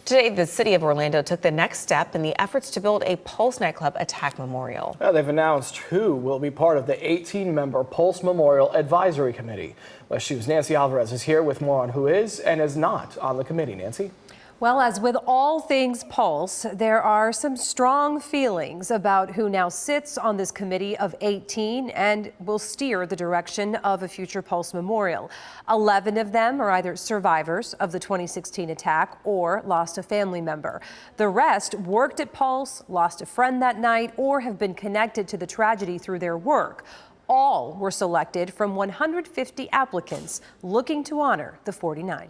Today, the city of Orlando took the next step in the efforts to build a Pulse nightclub attack memorial. They've announced who will be part of the 18-member Pulse Memorial Advisory Committee. West 2's Nancy Alvarez is here with more on who is and is not on the committee. Nancy? Well, as with all things Pulse, there are some strong feelings about who now sits on this committee of 18 and will steer the direction of a future Pulse memorial. 11 of them are either survivors of the 2016 attack or lost a family member. The rest worked at Pulse, lost a friend that night, or have been connected to the tragedy through their work. All were selected from 150 applicants looking to honor the 49.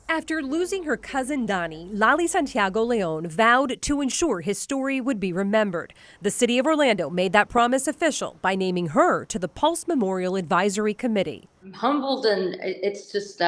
After losing her cousin Donnie, Lali Santiago Leon vowed to ensure his story would be remembered. The city of Orlando made that promise official by naming her to the Pulse Memorial Advisory Committee. I'm humbled, and it's just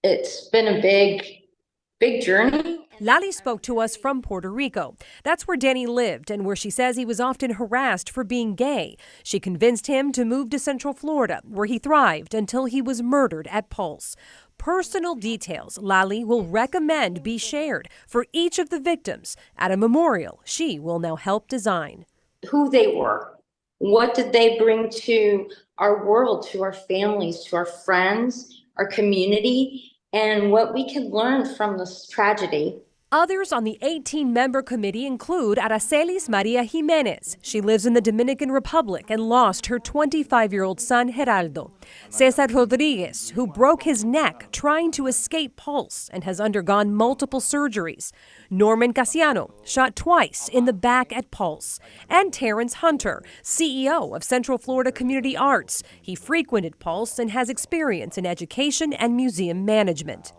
it's been a big journey. Lali spoke to us from Puerto Rico. That's where Danny lived and where she says he was often harassed for being gay. She convinced him to move to Central Florida, where he thrived until he was murdered at Pulse. Personal details Lali will recommend be shared for each of the victims at a memorial she will now help design. Who they were, what did they bring to our world, to our families, to our friends, our community, and what we can learn from this tragedy. Others on the 18-member committee include Aracelis Maria Jimenez. She lives in the Dominican Republic and lost her 25-year-old son, Geraldo. Cesar Rodriguez, who broke his neck trying to escape Pulse and has undergone multiple surgeries. Norman Casiano, shot twice in the back at Pulse. And Terrence Hunter, CEO of Central Florida Community Arts. He frequented Pulse and has experience in education and museum management.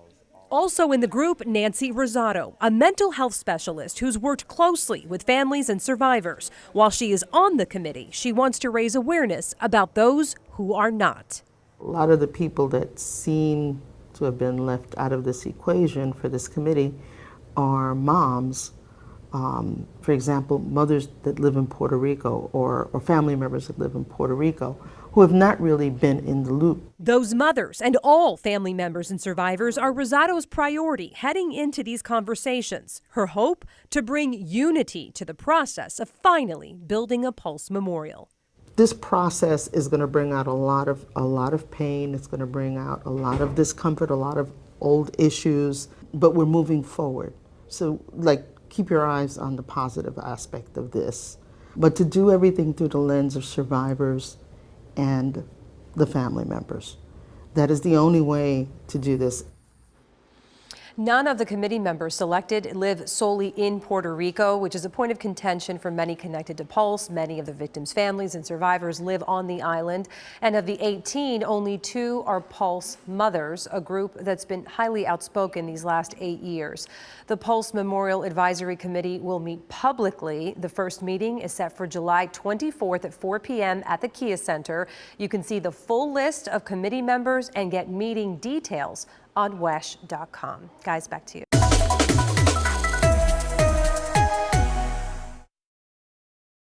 Also in the group, Nancy Rosado, a mental health specialist who's worked closely with families and survivors. While she is on the committee, she wants to raise awareness about those who are not. A lot of the people that seem to have been left out of this equation for this committee are moms. For example, mothers that live in Puerto Rico or family members that live in Puerto Rico who have not really been in the loop. Those mothers and all family members and survivors are Rosado's priority heading into these conversations. Her hope to bring unity to the process of finally building a Pulse memorial. This process is going to bring out a lot of pain. It's going to bring out a lot of discomfort, a lot of old issues, but we're moving forward. So, keep your eyes on the positive aspect of this, but to do everything through the lens of survivors and the family members. That is the only way to do this. None of the committee members selected live solely in Puerto Rico, which is a point of contention for many connected to Pulse. Many of the victims' families and survivors live on the island. And of the 18, only 2 are Pulse mothers, a group that's been highly outspoken these last 8 years. The Pulse Memorial Advisory Committee will meet publicly. The first meeting is set for July 24th at 4 p.m. at the Kia Center. You can see the full list of committee members and get meeting details on WESH.com. Guys, back to you.